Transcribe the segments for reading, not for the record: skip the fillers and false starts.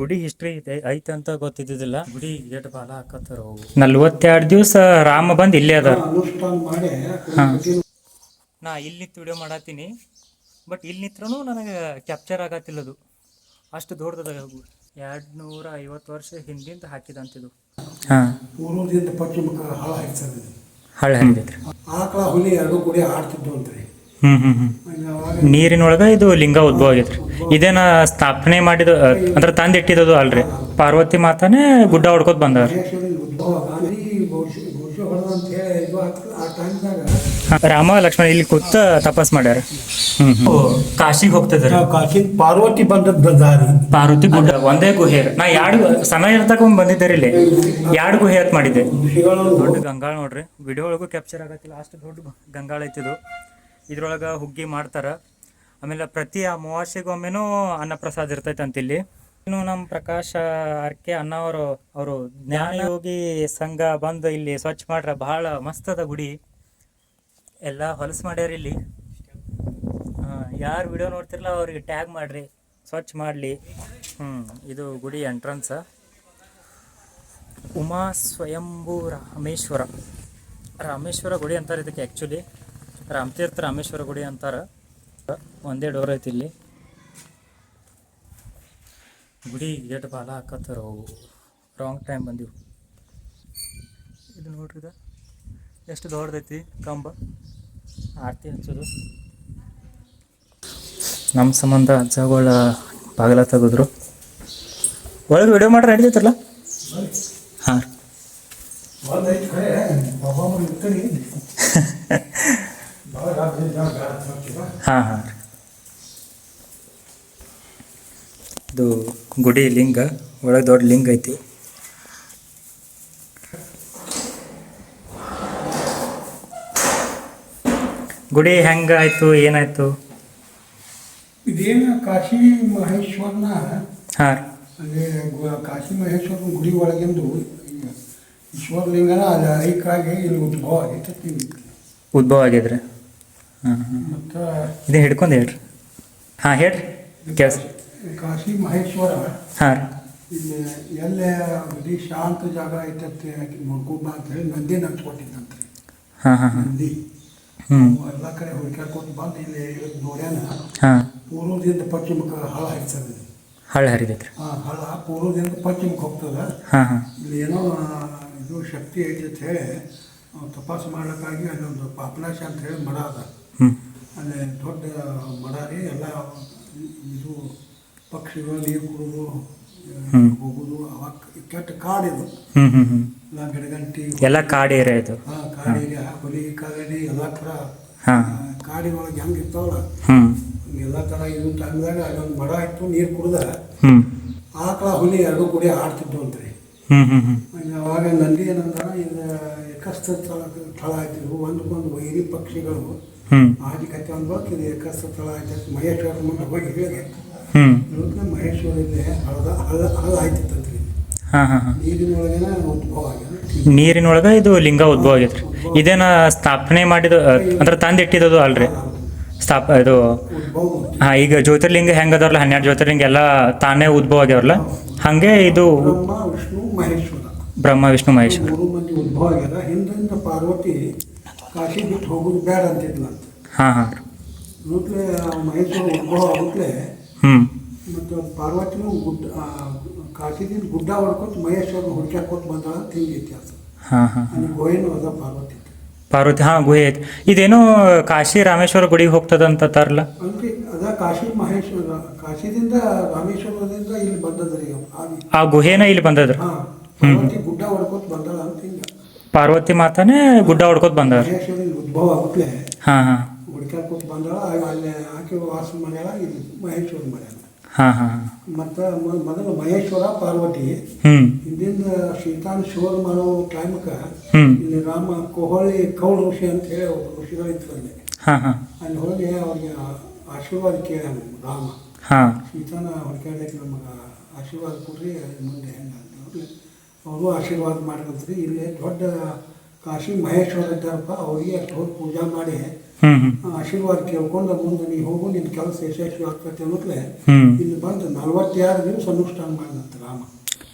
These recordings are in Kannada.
ಗುಡಿ ಹಿಸ್ಟ್ರಿ ಐತೆ ಅಂತ ಗೊತ್ತಿದ್ದಿಲ್ಲ. ಗುಡಿ ಗೇಟ್ ಬಾಲ ಹಾಕತ್ತಾರ. 42 ದಿವಸ ರಾಮ ಬಂದ್ ಇಲ್ಲೇ ಅದಾರ. ನಾ ಇಲ್ಲಿ ನಿಂತು ವಿಡಿಯೋ ಮಾಡತ್ತೀನಿ, ಬಟ್ ಇಲ್ಲಿ ನಿಂತ್ರೂ ನನಗೆ ಕ್ಯಾಪ್ಚರ್ ಆಗತ್ತಿಲ್ಲದು. ಅಷ್ಟು ದೊಡ್ಡದ 250 ವರ್ಷ ಹಿಂದಿಂದ ಹಾಕಿದಂತಿದು. ಪೂರ್ವದಿಂದ ಪಶ್ಚಿಮಕ್ಕೆ ಹಳ ಹಾಕ್ತದೆ. ಹಳ್ಳ ಹಂಗೈತ್ರಿ. ಆಕಳ ಹುಲಿ ಎರಡು ಕೂಡಿ ಆಡ್ತಿದ್ವು ಅಂತ್ರಿ. ನೀರಿನೊಳಗ ಇದು ಲಿಂಗ ಉದ್ಭವ ಆಗೈತ್ರಿ. ಇದೇನ ಸ್ಥಾಪನೆ ಮಾಡಿದ ಅಂದ್ರೆ ತಂದಿಟ್ಟಿದ್ದು ಅಲ್ರಿ. ಪಾರ್ವತಿ ಮಾತಾನೆ ಗುಡ್ಡ ಹೊಡ್ಕೋತ ಬಂದಾರ. ರಾಮ ಲಕ್ಷ್ಮಣ ಇಲ್ಲಿ ಕೂತ ತಪಸ್ ಮಾಡ್ಯಾರ. ಕಾಶಿಗೆ ಹೋಗ್ತದ. ಕಾಶಿ ಪಾರ್ವತಿ ಬಂದದ್ದ ದಾರಿ. ಪಾರ್ವತಿ ಗುಡ್ಡ ಒಂದೇ ಗುಹೆ. ನಾ ಎರಡು ಸಮಯ ಇರ್ತಕ್ಕ ಬಂದಿದ್ದಾರೆ ಇಲ್ಲಿ. 2 ಗುಹೆ ಅಂತ ಮಾಡಿದ್ದೆ. ದೊಡ್ಡ ಗಂಗಾಳ ನೋಡ್ರಿ. ವಿಡಿಯೋ ಒಳಗೂ ಕ್ಯಾಪ್ಚರ್ ಆಗತ್ತಿಲ್ಲ, ಅಷ್ಟು ದೊಡ್ಡ ಗಂಗಾಳ ಐತಿದು. ಇದ್ರೊಳಗೆ ಹುಗ್ಗಿ ಮಾಡ್ತಾರೆ. ಆಮೇಲೆ ಪ್ರತಿ ಅಮಾವಾಸ್ಯೆಗೊಮ್ಮೆನೂ ಅನ್ನಪ್ರಸಾದ ಇರ್ತೈತೆ ಅಂತಿಲ್ಲಿ. ಇನ್ನು ನಮ್ಮ ಪ್ರಕಾಶ ಆರ್ಕೆ ಅಣ್ಣ ಅವರು ಜ್ಞಾನಯೋಗಿ ಸಂಘ ಬಂದು ಇಲ್ಲಿ ಸ್ವಚ್ಛ ಮಾಡ್ರ. ಭಾಳ ಮಸ್ತ್ ಅದ ಗುಡಿ. ಎಲ್ಲ ಹೊಲಸು ಮಾಡ್ಯಾರ ಇಲ್ಲಿ. ಯಾರು ವಿಡಿಯೋ ನೋಡ್ತಿರಲ್ಲ ಅವ್ರಿಗೆ ಟ್ಯಾಗ್ ಮಾಡ್ರಿ, ಸ್ವಚ್ಛ ಮಾಡಲಿ. ಇದು ಗುಡಿ ಎಂಟ್ರನ್ಸ. ಉಮಾ ಸ್ವಯಂಭೂ ರಾಮೇಶ್ವರ ಗುಡಿ ಅಂತಾರೆ ಇದಕ್ಕೆ. ಆ್ಯಕ್ಚುಲಿ ರಾಮತೀರ್ಥ ರಾಮೇಶ್ವರ ಗುಡಿ ಅಂತಾರೆ. ಒಂದೇ ಡೋರ್ ಐತಿ ಇಲ್ಲಿ. ಗುಡಿ ಗೇಟ್ ಬಾಲ ಹಾಕತ್ತಾರ. Wrong time ಬಂದಿವು. ಇದು ನೋಡ್ರಿ, ಇದು ಎಷ್ಟು ದೊಡ್ಡದೈತಿ ಕಂಬ. ಆರತಿ ಹಚ್ಚೋದು. ನಮ್ಮ ಸಂಬಂಧ ಅಜ್ಜಗಳ ಬಾಗಲ ತೆಗೆದ್ರು. ಒಳಗೆ ವಿಡಿಯೋ ಮಾಡ್ರೆ ನಡೀತೈತ್ರಲ್ಲ. ಹಾಂ ಹಾಂ ಹಾಂ ರೀ. ಇದು ಗುಡಿ ಲಿಂಗ. ಒಳಗೆ ದೊಡ್ಡ ಲಿಂಗ ಐತಿ. ಗುಡಿ ಹೆಂಗಾಯ್ತು, ಏನಾಯ್ತು? ಇದೇನು ಕಾಶಿ ಮಹೇಶ್ವರನ. ಹಾಂ ಅಂದರೆ ಕಾಶಿ ಮಹೇಶ್ವರನ ಗುಡಿ ಒಳಗಿಂದು ಈಶ್ವರಲಿಂಗನ ಅದು ಐಕ್ಕಾಗಿ ಇಲ್ಲಿ ಉದ್ಭವ ಆಗೈತೆ. ಉದ್ಭವ ಆಗಿದ್ರೆ ಮತ್ತು ಇದನ್ನ ಹಿಡ್ಕೊಂಡು ಹೇಳ್ರಿ. ಹಾಂ ಹೇಳ್ರಿ ಕೆಲಸ. ಕಾಶಿ ಮಹೇಶ್ವರ ಹಾಂ ಇಲ್ಲಿ ಎಲ್ಲೇ ಬರೀ ಶಾಂತ ಜಾಗ ಐತತ್ತೆ ನೋಡ್ಕೊಂಬ ಅಂತ ಹೇಳಿ ನಂದಿ ನಡ್ಸ್ಕೊಟ್ಟಿದ್ದಂತ್ರಿ. ಹಾಂ ಹಾಂ ನಂದಿ ಎಲ್ಲ ಕಡೆ ಹುಡುಕಾಡ್ಕೊಂಡು ಬಂದು ಇಲ್ಲಿ ನೋಡ್ಯಾನ. ಹಾಂ ಪೂರ್ವದಿಂದ ಪಶ್ಚಿಮಕ್ಕೆ ಹಳ ಹರಿತದೆ. ಹಳ್ಳ ಹರಿದೈತ್ರಿ. ಹಳ ಪೂರ್ವದಿಂದ ಪಶ್ಚಿಮಕ್ಕೆ ಹೋಗ್ತದೆ. ಹಾಂ ಹಾಂ ಇಲ್ಲಿ ಏನೋ ಇದು ಶಕ್ತಿ ಐತಿ ಅಂತ ಹೇಳಿ ತಪಾಸು ಮಾಡ್ಲಿಕ್ಕಾಗಿ ಅಲ್ಲೊಂದು ಪಾಪನಾಶ ಅಂತ ಹೇಳಿ ಮಡ ಅದ. ಅಲ್ಲಿ ದೊಡ್ಡ ಮಡ ರೀ. ಎಲ್ಲ ಇದು ಪಕ್ಷಿಗಳು ನೀರು ಕುಡಿದು ಹೋಗುದು. ಅವಾಗ ಕೆಟ್ಟ ಕಾಡಿದು. ಎಲ್ಲ ಗಿಡಗಂಟಿ ಎಲ್ಲ ಕಾಡು ಏರಿಯಾ ಇದು. ಕಾಡು ಏರಿಯಾ. ಹುಲಿ ಕಾಗಡಿ ಎಲ್ಲ ಥರ ಕಾಡಿನೊಳಗೆ ಹೆಂಗೆ ಇರ್ತಾವಲ್ಲ ಎಲ್ಲ ಥರ ಇದು ಟೈಮ್ದಾಗ ಅಲ್ಲೊಂದು ಮಡ ಇತ್ತು. ನೀರು ಕುಡ್ದ ಆಕಳ ಹುಲಿ ಎರಡು ಕೂಡಿ ಆಡ್ತಿದ್ವು ಅಂತ್ರಿ. ಅವಾಗ ನಂದಿ ಏನಂದ, ಇದು ಏಕಸ್ಥ ಸ್ಥಳ ಆಯ್ತಿದ್ವು. ಒಂದಕ್ಕೊಂದು ವೈರಿ ಪಕ್ಷಿಗಳು ಆದಿ ಕತೆ ಅನ್ಬೇಕು. ಇದು ಏಕಸ್ಥ ಸ್ಥಳ ಆಯ್ತು. ಮಹೇಶ್ವರ ಮುಂದೆ ಹೋಗಿ ಹೇಳಿದೆ. ಮಹೇಶ್ವರ ಇಲ್ಲಿ ಹಳ್ಳ ಆಯ್ತಿತ್ತಂತ್ರಿ. ನೀರಿನೊಳಗೇನ ಉದ್ಭವ ಆಗ್ಯದ. ನೀರಿನೊಳಗ ಇದು ಲಿಂಗ ಉದ್ಭವ ಆಗೈತ್ರಿ. ಇದೇನ ಸ್ಥಾಪನೆ ಮಾಡಿದ ಅಂದ್ರೆ ತಂದಿಟ್ಟಿದ್ದು ಅಲ್ರಿ. ಇದು ಹಾಂ. ಈಗ ಜ್ಯೋತಿರ್ಲಿಂಗ ಹೆಂಗದವ್ರಲ್ಲ, 12 ಜ್ಯೋತಿರ್ಲಿಂಗ ಎಲ್ಲ ತಾನೇ ಉದ್ಭವ ಆಗ್ಯಾವ್ರಲ್ಲ, ಹಾಗೆ ಇದು ಬ್ರಹ್ಮ ವಿಷ್ಣು ಮಹೇಶ್ವರ 3 ಮಂದಿ ಉದ್ಭವ ಆಗ್ಯದ. ಹಿಂದಿಂದ ಪಾರ್ವತಿ ಕಾಶಿ ಬಿಟ್ಟು ಹೋಗೋದು ಬೇಡ ಅಂತಿದ್ಲಂತ. ಹಾಂ ಹಾಂ. ನೋಡ್ಲೆ ಮಹೇಶ್ವರ ಉದ್ಭವ ಆಗುತ್ತಲೇ ಮತ್ತು ಪಾರ್ವತಿನೂ ಕಾಶಿದಿಂದ ಗುಡ್ಡ ಹೊಡ್ಕೊತ ಮಹೇಶ್ವರನ ಹುಡ್ಕ್ಯಾಕೊತ ಬಂದಾಳ ಅಂತ ಹಿಂಗೆ ಇತಿಹಾಸ. ಹಾಂ ಹಾಂ. ಅಲ್ಲಿ ಗೋಯೇನು ಅದ ಪಾರ್ವತಿ. ಹಾಂ ಗುಹೆ ಐತಿ. ಇದೇನೋ ಕಾಶಿ ರಾಮೇಶ್ವರ ಗುಡಿಗೆ ಹೋಗ್ತದಂತಾರಲ್ಲ. ಅಂದ್ರೆ ಅದ ಕಾಶಿ ಮಹೇಶ್ವರ. ಕಾಶಿದಿಂದ ರಾಮೇಶ್ವರದಿಂದ ಇಲ್ಲಿ ಬಂದದ್ರಿ. ಆ ಗುಹೆನ ಇಲ್ಲಿ ಬಂದದ್ರಿ. ಪಾರ್ವತಿ ಗುಡ್ಡ ಹೊಡ್ಕೊತ ಬಂದಾಳ ಅಂತ ಹಿಂಗ. ಪಾರ್ವತಿ ಮಾತಾನೆ ಗುಡ್ಡ ಹೊಡ್ಕೋತ ಬಂದಾರ. ಮಹೇಶ್ವರ ಉದ್ಭವ ಆಗುತ್ತಲೇ ಹಾಂ ಹಾಂ ಹುಡ್ಕ್ಯಾಕೊತ ಬಂದಾಳ. ಅಲ್ಲಿ ಆಕೆ ವಾಸ ಮಾಡ್ಯಾಳ. ಇಲ್ಲಿ ಮಹೇಶ್ವರ ಮಾಡ್ಯಾಳ. ಹಾಂ ಹಾಂ. ಮತ್ತು ಮೊದಲು ಮಹೇಶ್ವರ ಪಾರ್ವತಿ ಹಿಂದಿಂದ ಸೀತಾನ ಶೋಧ ಮಾಡೋ ಟೈಮ್ಗೆ ಇಲ್ಲಿ ರಾಮ ಕೋಹಳಿ ಕೌಳ ಋಷಿ ಅಂತ ಹೇಳಿ ಒಬ್ಬ ಋಷಿಗಳು ಇತ್ತು ಅಲ್ಲಿ. ಅಲ್ಲಿ ಹೋಗಿ ಅವ್ರಿಗೆ ಆಶೀರ್ವಾದ ಕೇಳ್ಯಾನ ರಾಮ. ಸೀತಾನ ಹುಡ್ಕ್ಯಾಡ್ಲಿಕ್ಕೆ ನಮಗೆ ಆಶೀರ್ವಾದ ಕೊಡ್ರಿ, ಮುಂದೆ ಹೆಂಗೆ ಅವರು ಆಶೀರ್ವಾದ ಮಾಡಿದ್ರಿ. ಇಲ್ಲಿ ದೊಡ್ಡ ಕಾಶಿ ಮಹೇಶ್ವರ ಇದ್ದಾರಪ್ಪ. ಅವ್ರಿಗೆ ಅಷ್ಟು ಹೋಗಿ ಪೂಜಾ ಮಾಡಿ ಹ್ಮ್ ಹ್ಮ್ ಆಶೀರ್ವಾದ ಕೇಳ್ಕೊಂಡು ಮುಂದೆ ನೀ ಹೋಗು ನಿನ್ನ ಕೆಲಸ ಯಶಸ್ವಿ ಆಗ್ತೈತೆ ಅನ್ನೋದ್ಲೆ ಹ್ಮ್ ಇಲ್ಲಿ ಬಂದು 42 ದಿವಸ ಅನುಷ್ಠಾನ ಮಾಡಿದಂತ ರಾಮ.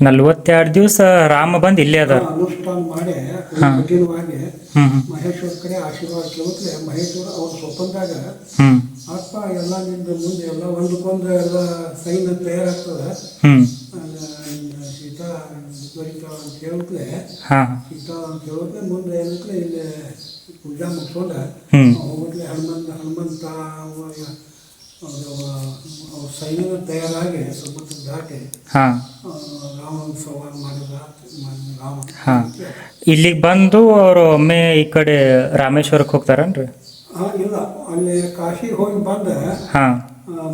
42 ದಿವಸ ರಾಮ ಬಂದು ಇಲ್ಲೇ ಅದ. ಅನುಷ್ಠಾನ ಮಾಡಿ ಹಾಂ. ಕಠಿಣವಾಗಿ ಹ್ಮ್ ಹ್ಮ್ ಮಹೇಶ್ವರ ಕಡೆ ಆಶೀರ್ವಾದ ಕೇಳಿದ್ರೆ ಮಹೇಶ್ವರ ಅವ್ರ ಸ್ವಪ್ನದಾಗ ಹ್ಮ್ ಅಪ್ಪ ಎಲ್ಲ ನಿಂದ ಮುಂದೆ ಎಲ್ಲ ಒಂದಕ್ಕೊಂದು ಎಲ್ಲ ಸೈನ್ ತಯಾರಾಗ್ತದೆ, ಹ್ಮ್ ಸೀತಾ ತ್ವರಿತ ಅಂತ ಹೇಳಿದ್ರೆ ಹಾಂ ಸೀತಾ ಅಂತ ಹೇಳಿದ್ರೆ ಮುಂದೆ ಏನಕ್ಕೆ ಇಲ್ಲಿ ಪೂಜಾ ಮುಗಿಸ್ಕೊಂಡ ಹ್ಮ್ ಹೋಗ್ಲಿ ಹನುಮಂತ ಅವ್ರ ಸೈನ್ಯ ತಯಾರಾಗಿ ಸಮುದ್ರ ದಾಟಿ ಹಾಂ ರಾಮನ ಸಂವಾದ ಮಾಡಿದ ರಾಮ. ಹಾಂ ಇಲ್ಲಿಗೆ ಬಂದು ಅವರು ಒಮ್ಮೆ ಈ ಕಡೆ ರಾಮೇಶ್ವರಕ್ಕೆ ಹೋಗ್ತಾರನ್ರಿ? ಇಲ್ಲ, ಅಲ್ಲಿ ಕಾಶಿಗೆ ಹೋಗಿ ಬಂದ ಹಾಂ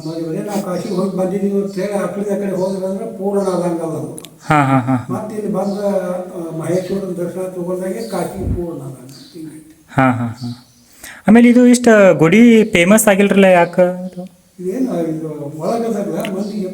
ಮದುವೆ ನಾವು ಕಾಶಿಗೆ ಹೋಗಿ ಬಂದಿದ್ದೀವಿ ಅಂತ ಹೇಳಿ ಆ ಕಡೆ ಹೋದ್ರೆ ಅಂದ್ರೆ ಪೂರ್ಣ ಆದಂಗಲ್ಲ ಅದು. ಹಾಂ ಹಾಂ ಹಾಂ ಮತ್ತೆ ಇಲ್ಲಿ ಬಂದ ಮಹೇಶ್ವರನ ದರ್ಶನ ತಗೊಂಡಾಗೆ ಕಾಶಿ ಪೂರ್ಣ ಆದಂಗ ಹಿಂಗೆ. ಹಾಂ ಹಾಂ ಹಾಂ ಆಮೇಲೆ ಇದು ಇಷ್ಟು ಗುಡಿ ಫೇಮಸ್ ಆಗಿಲ್ರಲ್ಲ ಯಾಕೆ? ಇದೇನು ಇದು ಒಳಗದಾಗ ಮಂದಿಗೆ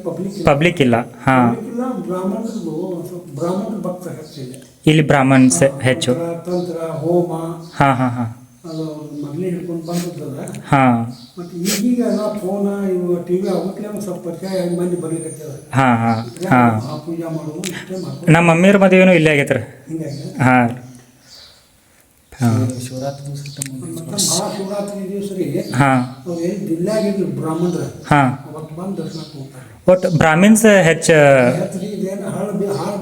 ಪಬ್ಲಿಕ್ ಇಲ್ಲ. ಹಾಂ ಇಲ್ಲ, ಬ್ರಾಹ್ಮಣರ ಭಕ್ತ ಹೆಚ್ಚಿದೆ ಇಲ್ಲಿ ಬ್ರಾಹ್ಮಣ್ಸ್ ಹೆಚ್ಚು. ತಂತ್ರ ಹೋಮ ಹಾಂ ಹಾಂ ಹಾಂ ಅದು ಮೊದಲೇ ಹಿಡ್ಕೊಂಡು ಬಂದಿರ್ತದ. ಹಾಂ ಮತ್ತು ಈಗೀಗ ಎಲ್ಲ ಫೋನ ಇವು ಟಿ ವಿ ಆಗಲೇ ಒಂದು ಸ್ವಲ್ಪ ಪರಿಚಯ ಆಗಿ ಮಂದಿ ಬರೀಕತ್ತದ. ಹಾಂ ಹಾಂ ಹಾಂ ಆ ಪೂಜೆ ಮಾಡೋದು ಇಷ್ಟೇ ಮಾಡ್ಕೊಂಡು ನಮ್ಮ ಮಮ್ಮಿಯವ್ರ ಮದುವೆನೂ ಇಲ್ಲೇ ಆಗೈತೆ ರೀ. ಹಿಂಗಾಗಿ ಹಾಂ ಹಾಂ ಶಿವರಾತ್ರಿ ದಿವಸ ಮತ್ತು ಮಹಾಶಿವರಾತ್ರಿ ದಿವಸ ರೀ ಹಾಂ ಅವ್ರು ಏನು ಜಿಲ್ಲೆಯಾಗಿದ್ರು ಬ್ರಾಹ್ಮಣರು ಹಾಂ ಅವತ್ತು ಬಂದು ದರ್ಶನಕ್ಕೆ ಹೋಗ್ತಾರೆ. ಒಟ್ಟು ಬ್ರಾಹ್ಮಿನ್ಸ್ ಹೆಚ್ಚು. ರಾತ್ರಿ ಇದೇನು ಹಾಳು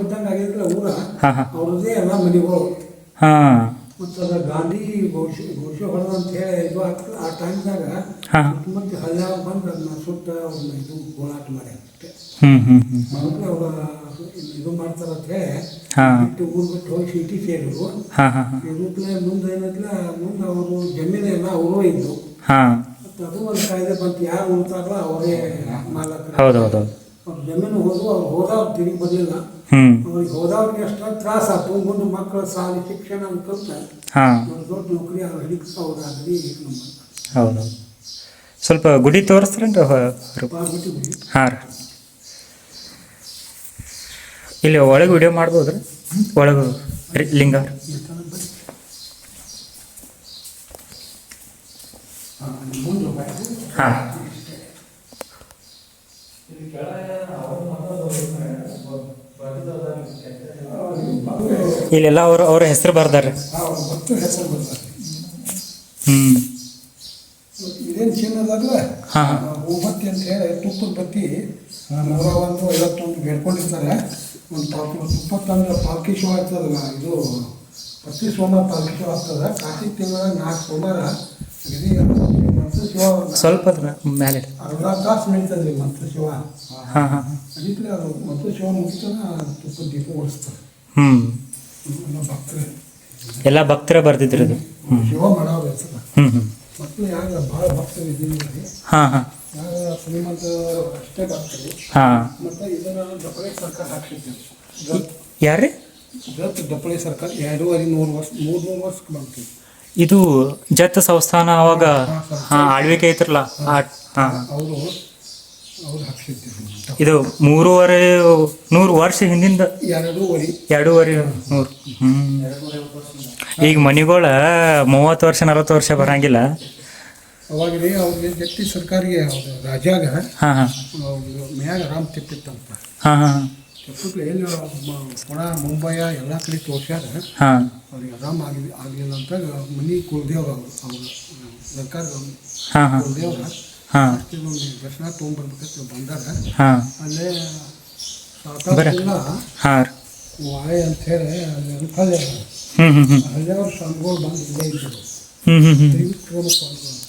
ಬಿದ್ದಂಗೆ ಆಗಿದ್ರಲ್ಲ ಊರ ಹಾಂ ಹಾಂ ಅವ್ರದ್ದೇ ಎಲ್ಲ ಮನೆಗಳು. ಹಾಂ ಮತ್ತು ಅದ ಗಾಂಧಿ ಘೋಷ ಹೊಡೆದ ಅಂತ ಹೇಳಿ ಇದು ಆಗ್ತದೆ. ಆ ಟೈಮ್ದಾಗ ಹಾಂ ಸುತ್ತಮುತ್ತ ಹಳ್ಳಿಯಾಗ ಬಂದು ಅದನ್ನ ಸುತ್ತ ಅವ್ರನ್ನ ಇದು ಗೋಳಾಟ ಮಾಡಿ ಅಷ್ಟೇ ಹ್ಞೂ ಹ್ಞೂ ಹ್ಞೂ ಮೊದಲು ಅವ್ರ ಇದು ಮಾಡ್ತಾರೆ ಅಂತ ಹೇಳಿ ಹಾಂ ಬಿಟ್ಟು ಊರು ಬಿಟ್ಟು ಹೋಗಿ ಸಿಟಿ ಸೇರಿದ್ರು. ಹಾಂ ಹಾಂ ಹಾಂ ಇರುತ್ತಲೇ ಮುಂದೆ ಏನತ್ಲ ಮುಂದೆ ಅವರು ಜಮೀನೆಲ್ಲ ಅವರೂ ಇದ್ದು. ಹಾಂ ಮತ್ತು ಅದು ಒಂದು ಕಾಯ್ದೆ ಬಂತು, ಯಾರು ಉಳ್ತಾರಲ್ಲ ಅವರೇ ಮಾಲಕರು. ಹೌದು ಹೌದು ಹೌದು. ಅವ್ರ ಜಮೀನು ಹೋದ್ರು, ಅವ್ರು ಹೋದವ್ರು ತಿರುಗಿ ಬರಲಿಲ್ಲ. ಹ್ಞೂ ಅವ್ರಿಗೆ ಹೋದವ್ರಿಗೆ ಅಷ್ಟು ತ್ರಾಸ ಆಯ್ತು. ಮುಂದೆ ಮಕ್ಕಳು ಸಾಲಿ ಶಿಕ್ಷಣ ಅಂತ ಹಾಂ ದೊಡ್ಡ ದೊಡ್ಡ ನೌಕರಿ ಅವ್ರು ಹಿಡಿಕ್ ಅವ್ರಾಗಲಿ ಹೌದು ಹೌದು. ಸ್ವಲ್ಪ ಗುಡಿ ತೋರಿಸ್ತೀರೇನ್ರಿ? ಬಿಟ್ಟು ಹಾಂ ರೀ, ಇಲ್ಲಿ ಒಳಗೆ ವಿಡಿಯೋ ಮಾಡ್ಬೋದ್ರಿ? ಒಳಗೆ ಲಿಂಗ ಹಾಂ ಇಲ್ಲೆಲ್ಲ ಅವ್ರ ಹೆಸರು ಬರ್ದಾರೆ. ಭಕ್ತರ ಹೆಸರು ಬರ್ತಾರೆ. ಹ್ಞೂ ಇದೇನು ಚಿನ್ನದಾದ್ರೆ ಹಾಂ ಹಾಂ ಹೂಬತ್ತಿ ಅಂತ ಹೇಳಿ ತುಪ್ಪದ ಬತ್ತಿ 151 ಬೇಡ್ಕೊಂಡಿರ್ತಾರೆ. ಒಂದು ತುಪ್ಪ ತಂದು ಪಾಲ್ಕಿ ಶೋ ಆಗ್ತದಲ್ಲ, ಇದು ಪ್ರತಿ ಸೋಮವಾರ ಪಾಲ್ಕಿ ಶೋ ಆಗ್ತದೆ. ಕಾರ್ತಿಕ್ ತಿಂಗಳ 4 ಸೋಮವಾರ ಇಡೀ ಮಂತ್ರ ಶಿವ ಸ್ವಲ್ಪ ಮೇಲೆ ಅರ್ಧ ತಾಸು ನಡೀತದೆ ರೀ ಮಂತ್ರ ಶಿವ. ಹಾಂ ಹಾಂ ನಡೀತದೆ ಅದು ಮಂತ್ರ ಶಿವ ಮುಗಿತಾನ ತುಪ್ಪದ ದೀಪ ಓಡಿಸ್ತಾರೆ. ಹ್ಞೂ ಭಕ್ತರು ಎಲ್ಲ ಭಕ್ತರ ಬರ್ದಿದ್ರು ಅದು. ಶಿವ ಮಾಡೋರು ಹೆಸರು. ಹ್ಞೂ ಹ್ಞೂ ಮತ್ತು ಯಾರು ಭಾಳ ಭಕ್ತರು ಇದ್ದೀನಿ ಹಾಂ ಹಾಂ ಯಾರು ಶ್ರೀಮಂತ ಅಷ್ಟೇ ಭಕ್ತರು. ಹಾಂ ಮತ್ತು ಇದನ್ನು ದಪ್ಪಳೆ ಸರ್ಕಾರ ಹಾಕ್ಸಿದ್ದೀವಿ. ಯಾರ್ರಿ? ದಪ್ಪಳೆ ಸರ್ಕಾರ 2,500 ವರ್ಷ 300 ವರ್ಷಕ್ಕೆ ಬಂತು. ಇದು ಜತ್ ಸಂಸ್ಥಾನ ಅವಾಗ ಹಾಂ ಆಳ್ವಿಕೆ ಐತ್ರಲ್ಲ ಹಾಂ ಅವರು ಹಾಕ್ಸಿದ್ದೀವಿ. ಇದು 3,500 ವರ್ಷ ಹಿಂದಿಂದ 2,500 ಹ್ಞೂ. ಈಗ ಮನಿಗಳ 30 ವರ್ಷ 40 ವರ್ಷ ಬರಂಗಿಲ್ಲ. ಅವಾಗ ರೀ ಅವ್ರಿಗೆ ಜಟ್ಟಿ ಸರ್ಕಾರಿಗೆ ಅವ್ರ ರಾಜಾಗ ಹಾಂ ಹಾಂ ಅವ್ರ ಮ್ಯಾಗ ರಾಮ್ ತಿಪ್ಪಿತ್ತಂತ. ಹಾಂ ಹಾಂ ತಿಪ್ಪಕ್ಕೆ ಎಲ್ಲಿ ಪುಣೆ ಮುಂಬೈ ಎಲ್ಲ ಕಡೆ ತೋರ್ಸ್ಯಾರ. ಹಾಂ ಅವ್ರಿಗೆ ಆರಾಮ ಆಗಲಿಲ್ಲ ಅಂತ ಮನೆ ಕುಲದೇವ್ರ ಅವರು ಸರ್ಕಾರ ಹಾಂ ಹಾಂ ಕುಲದೇವ್ರ ಹಾಂ ದರ್ಶನ ತೊಗೊಂಡ್ಬರ್ಬೇಕಂತ ಬಂದಾಗ ಹಾಂ ಅಲ್ಲೇ ಬರ ಹಾಂ ರೀ ವಾಯ್ ಅಂತ ಹೇಳಿ ಅಲ್ಲಿ ಹಳ್ಳಿ ಹ್ಞೂ ಹ್ಞೂ ಹ್ಞೂ ಹಳ್ಳಿಯವ್ರ ಸ್ವಾಮಿಗಳು ಬಂದು ಇಲ್ಲೇ ಇದ್ದರು. ಹ್ಞೂ ಹ್ಞೂ ಹ್ಞೂ ತ್ರಿವಿಕ್ರಮ ಸ್ವಾಮಿಗಳು ಅಂತ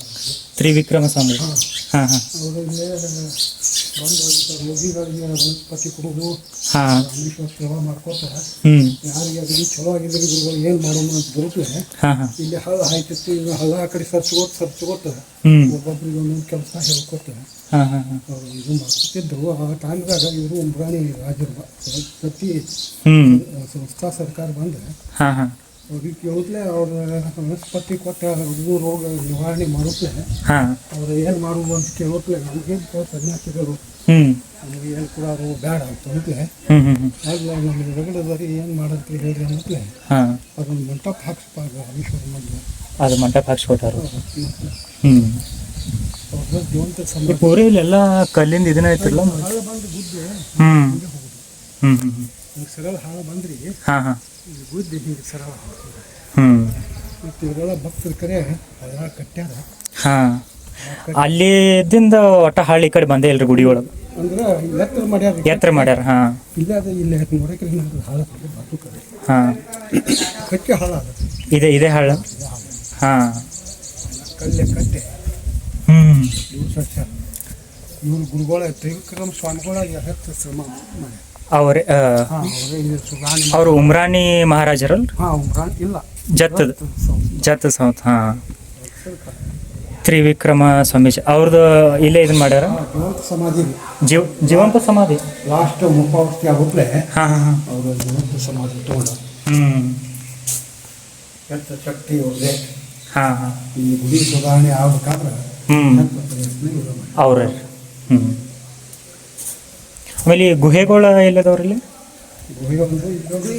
ತ್ರಿವಿಕ್ರಮ ಸ್ವಾಮಿ. ಹಾಂ ಹಾಂ ಅವರು ಇಲ್ಲೇ ಬಂದು ರೋಗಿಗಳಿಗೆ ವನಸ್ಪತಿ ಕೊಡೋದು, ಹಾಂ ರಾಮೇಶ್ವರ ಸೇವಾ ಮಾಡ್ಕೋತಾರೆ. ಹ್ಞೂ ಯಾರಿಗೆ ಅಗದಿ ಚಲೋ ಆಗಿದ್ರೆ ಗುರುಗಳು ಏನು ಮಾಡೋಣ ಅಂತ ಬರುತ್ತೆ. ಹಾಂ ಹಾಂ ಇಲ್ಲಿ ಹಳ್ಳ ಹಾಯ್ತಿತ್ತು, ಈಗ ಹಳ್ಳ ಆ ಕಡೆ ಸರ್ಚ್ಕೋತ ಹ್ಞೂ ಒಬ್ಬೊಬ್ರಿಗೆ ಒಂದೊಂದು ಕೆಲಸ ಹೇಳ್ಕೊತಾರೆ. ಹಾಂ ಹಾಂ ಹಾಂ ಅವರು ಇದು ಮಾಡ್ಕೊತಿದ್ರು. ಆ ಟೈಮ್ದಾಗ ಇವರು ಉಂಬ್ರಾಣಿ ರಾಜರು ಪ್ರತಿ ಹ್ಞೂ ಸಂಸ್ಥಾ ಸರ್ಕಾರ ಬಂದರೆ ಹಾಂ ಹಾಂ ಅವ್ರಿಗೆ ಕೇಳಿದ್ಲೆ ಅವ್ರ ವನಸ್ಪತಿ ಕೊಟ್ಟ ಇದು ರೋಗ ನಿವಾರಣೆ ಮಾಡೋದ್ಲೆ ಹಾಂ ಅವ್ರು ಏನು ಮಾಡೋದು ಅಂತ ಕೇಳೋದ್ಲೆ ನಮಗೆ ಸನ್ಯಾಸಿಗಳು ಹ್ಞೂ ನಮಗೆ ಏನು ಕೂಡ ಅವರು ಬೇಡ ಅಂತ ಅಂದ್ಲೆ ಹ್ಞೂ ಹ್ಞೂ ಹ್ಞೂ ಆಗಲ್ಲ ನಮಗೆ ರಗಡದರಿ ಏನು ಮಾಡಂತ ಹೇಳ್ರಿ ಅನ್ನತ್ಲೆ ಹಾಂ ಅದೊಂದು ಮಂಟಪ ಹಾಕ್ಸಪ್ಪ ರಾಮೇಶ್ವರ ಮಧ್ಯ ಅದು ಮಂಟಪ ಹಾಕ್ಸ್ಕೊಟ್ಟಾರ. ಹ್ಞೂ ಅವ್ರದ್ದು ಜೀವಂತ ಈ ಸಂಬಂಧ ಪೂರಿ ಇಲ್ಲೆಲ್ಲ ಕಲ್ಲಿಂದ ಇದನ್ನ ಐತಿಲ್ಲ. ಹಾಳು ಬಂದು ಗುದ್ದೆ ಹ್ಞೂ ಹಿಂಗೆ ಹೋಗುದು. ಹ್ಞೂ ಹ್ಞೂ ಹಿಂಗೆ ಸರಳ ಹಾಳು ಬಂದ್ರಿ ಹಾಂ ಹಾಂ ಇಲ್ಲಿ ಗುದ್ದಿ ಹಿಂಗೆ ಸರಳ ಹೋಗ್ತದೆ. ಹ್ಞೂ ಮತ್ತು ಇವರೆಲ್ಲ ಭಕ್ತರ ಕರೆ ಅದೆಲ್ಲ ಕಟ್ಟ್ಯಾರ. ಹಾಂ ಅಲ್ಲಿ ಇದ್ದಿಂದ ಒಟ್ಟ ಹಳ್ಳಿ ಕಡೆ ಬಂದೇ ಇಲ್ರಿ ಗುಡಿ ಒಳಗೆ. ಅಂದ್ರೆ ಎತ್ತರ ಮಾಡ್ಯಾರ. ಎತ್ತರ ಮಾಡ್ಯಾರ. ಹಾಂ ಇಲ್ಲೇ ಅದು ಇಲ್ಲೇ ನೋಡಕ್ಕೆ ಏನಾದ್ರು ಹಾಳು ಬಾಜು ಕಡೆ ಹಾಂ ಕಟ್ಟೆ ಹಾಳು ಆಗುತ್ತೆ. ಇದೆ ಹಳ್ಳ. ಹಾಂ ಕಲ್ಲೇ ಕಟ್ಟೆ ಹ್ಞೂ ಇವ್ರು ಸಸ್ಯ ಇವ್ರು ಗುರುಗಳ ತ್ರಿವಿಕ್ರಮ ಸ್ವಾಮಿಗಳಾಗಿ ಹತ್ತು ಶ್ರಮ ಮಾಡಿ. ಅವ್ರೆ ಹಾಂ ಅವರೇ ಇಲ್ಲಿ ಸುಗಾಣಿ ಅವರು ಉಮ್ರಾನಿ ಮಹಾರಾಜರಲ್ಲ. ಹಾಂ ಉಮ್ರಾನ್ ಇಲ್ಲ ಜತ್ತದ ಜತ್ ಸೌತ್. ಹಾಂ ತ್ರಿವಿಕ್ರಮ ಸ್ವಾಮೀಜಿ ಅವ್ರದ್ದು ಇಲ್ಲೇ ಇದನ್ನ ಮಾಡ್ಯಾರ. ಜೀವಂತ ಸಮಾಧಿ ಜೀವಂತ ಸಮಾಧಿ. ಲಾಸ್ಟ್ ಮುಖಾವಸ್ಥೆ ಆಗುತ್ತಲೇ ಹಾಂ ಹಾಂ ಹಾಂ ಅವರು ಜೀವಂತ ಸಮಾಧಿ ತೊಗೊಂಡ ಹ್ಞೂ ಹೆಚ್ಚ ಶಕ್ತಿ ಅವ್ರದೇ. ಹಾಂ ಹಾಂ ಈ ಗುಡಿ ಸುಧಾರಣೆ ಆಗ್ಬೇಕಾದ್ರೆ ಹ್ಞೂ ಪ್ರಯತ್ನ ಇವ್ರು ಮಾಡಿ. ಅವ್ರೆ. ಹ್ಞೂ ಆಮೇಲೆ ಈ ಗುಹೆಗಳು ಎಲ್ಲದವ್ರಲ್ಲಿ. ಗುಹೆ ಒಂದು ಇಲ್ಲೊಂದು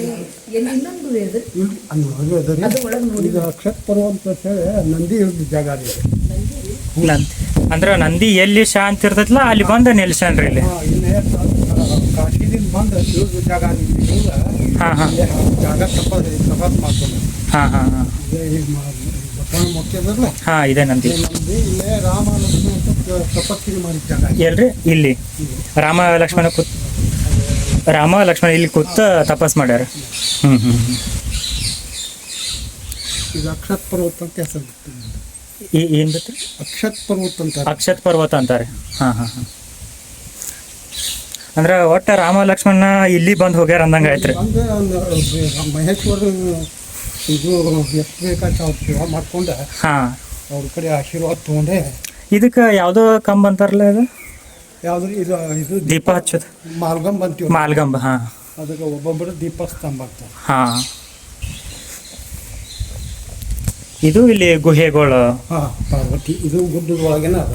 ಇನ್ನೊಂದು ಇದು ಇಲ್ಲಿ ಅಲ್ಲಿ ಒಳಗೆ ಅದ ರೀ. ಅದು ಒಳಗೆ ನೋಡಿ ಈಗ ಅಕ್ಷತ್ ಪರ್ವ ಅಂತ ಹೇಳಿ ನಂದಿ ಇಳಿದ ಜಾಗ ರೀ. ನಂದಿ ಅಂದ್ರೆ ನಂದಿ ಎಲ್ಲಿ ಶಾಂತಿ ಇರ್ತೈತಲ್ಲ ಅಲ್ಲಿ ಬಂದು ನಿಲ್ಸನ್ರಿ ಇಲ್ಲಿ. ಹಾಂ ಇಲ್ಲೇ ಕಾಶಿದಿಂದ ಬಂದು ಇಳಿದ ಜಾಗ ರೀ. ಇಳಿದ ಹಾಂ ಹಾಂ ಇಲ್ಲೇ ಜಾಗ ತಪಾಸ್ ಮಾಡ್ಕೊಂಡು ಹಾಂ ಹಾಂ ಹಾಂ ಇಲ್ಲೇ ಈಗ ಬಸವಣ್ಣ ಮೂರ್ತಿ ಅದಲ್ಲ ಹಾಂ ಇದೆ ನಂದಿ. ನಮ್ದು ಇಲ್ಲೇ ರಾಮ ಲಕ್ಷ್ಮಣ ಅಂತ ತಪಸ್ಸಿಗೆ ಮಾಡಿದ ಜಾಗ. ಎಲ್ರಿ ಇಲ್ಲಿ ರಾಮ ಲಕ್ಷ್ಮಣ ಇಲ್ಲಿ ಕೂತ ತಪಸ್ ಮಾಡ್ಯಾರ. ಹ್ಞೂ ಹ್ಞೂ ಹ್ಞೂ ಈಗ ಅಕ್ಷತ್ ಪರ್ವತ ಅಂತ ಹೆಸರು. ಏನು ಗೊತ್ತು? ಅಕ್ಷತ್ ಪರ್ವತ ಅಂತ ಅಕ್ಷತ್ ಪರ್ವತ ಅಂತಾರೆ. ಹಾಂ ಹಾಂ ಹಾಂ ಅಂದ್ರೆ ಒಟ್ಟು ರಾಮ ಲಕ್ಷ್ಮಣ ಇಲ್ಲಿ ಬಂದು ಹೋಗ್ಯಾರ ಅಂದಂಗೆ ಆಯ್ತು ರೀ. ಅಂದ್ರೆ ಒಂದು ಮಹೇಶ್ವರ ಇದು ಎಷ್ಟು ಬೇಕಾದ ಅವ್ರು ಸೇವಾ ಮಾಡ್ಕೊಂಡು ಹಾಂ ಅವ್ರ ಕಡೆ ಆಶೀರ್ವಾದ ತೊಗೊಂಡೆ ಇದಕ್ಕೆ ಯಾವುದೋ ಕಂಬ ಅಂತಾರಲ್ಲ ಇದು ಯಾವ್ದು ಇದು ಇದು ದೀಪ ಹಚ್ಚೋದು ಮಾಲ್ಗಂಬ ಅಂತೀವಿ. ಮಾಲ್ಗಂಬ. ಹಾಂ ಅದಕ್ಕೆ ಒಬ್ಬೊಬ್ಬರು ದೀಪ ಸ್ತಂಭ ಆಗ್ತಾರೆ. ಹಾಂ ಇದು ಇಲ್ಲಿ ಗುಹೆಗಳು. ಹಾಂ ಪಾರ್ವತಿ ಇದು ಗುಡ್ಡದ ಒಳಗೇನ ಅದ.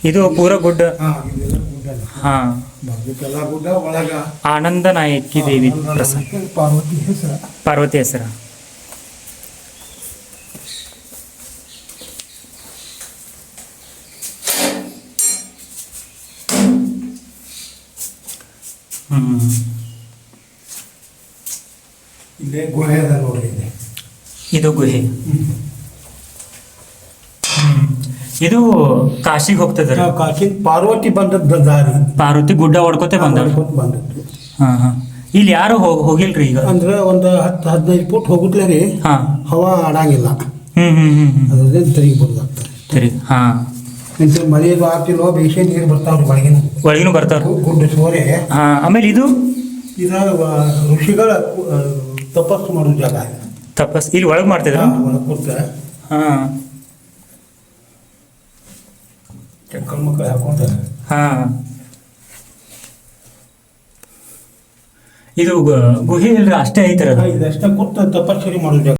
ಇದು ಪೂರ ಗುಡ್ಡ. ಹಾಂ ಇದೆಲ್ಲ ಗುಡ್ಡ. ಹಾಂ ಬಾಜುಕೆಲ್ಲ ಗುಡ್ಡ ಒಳಗ ಆನಂದ ನಾಯಕಿ ದೇವಿ ಪ್ರಸನ್ನ ಪಾರ್ವತಿ ಹೆಸರು. ಪಾರ್ವತಿ ಹೆಸರು. ಇಲ್ಲೇ ಗುಹೆ ಅದ ನೋಡ್ರಿ ಇದೆ. ಇದು ಗುಹೆ. ಇದು ಕಾಶಿಗೆ ಹೋಗ್ತದ್ರಿ. ಕಾಶಿ ಪಾರ್ವತಿ ಬಂದದ್ದು ದಾರಿ. ಪಾರ್ವತಿ ಗುಡ್ಡ ಹೊಡ್ಕೋತೆ ಬಂದವ್ರು. ಬಂದದ್ದು. ಹಾಂ ಹಾಂ ಇಲ್ಲಿ ಯಾರು ಹೋಗಿಲ್ರಿ ಈಗ. ಅಂದ್ರೆ ಒಂದು 10-15 ಫುಟ್ ಹೋಗುತ್ತಲೇ ರೀ. ಹಾಂ ಹವಾ ಆಡಂಗಿಲ್ಲ. ಹ್ಞೂ ಹ್ಞೂ ಹ್ಞೂ ಹ್ಞೂ ಅದ್ರದ್ದು ತಿರುಗಿ ಬರ್ದಾಗ್ತದೆ. ಸರಿ. ಹಾಂ ಇಂಥ ಮಳೆಯದು ಆಗ್ತಿಲ್ವೋ ಬೇಸಿಗೆ ನೀರು ಬರ್ತಾವ್ರಿ ಒಳಗಿನ ಒಳಗಿನೂ ಬರ್ತಾವ್ರು. ಗುಡ್ಡ ಸೋರೆ. ಹಾಂ ಆಮೇಲೆ ಇದು ಇದ ಋಷಿಗಳ ತಪಸ್ಸು ಮಾಡೋ ಜಾಗ. ತಪಸ್ ಇಲ್ಲಿ ಒಳಗೆ ಮಾಡ್ತಿದ್ರ. ಒಳಗೆ ಕೂತ ಹಾಂ ಚಕ್ಕಲ್ ಮಕ್ಕಳು ಹಾಕೊಂಡ. ಹಾಂ ಇದು ಗುಹೆ ಇಲ್ರಿ ಅಷ್ಟೇ ಐತರ. ಇದಷ್ಟೇ ಕೂತ ತಪಸ್ಸರಿ ಮಾಡೋ ಜಾಗ.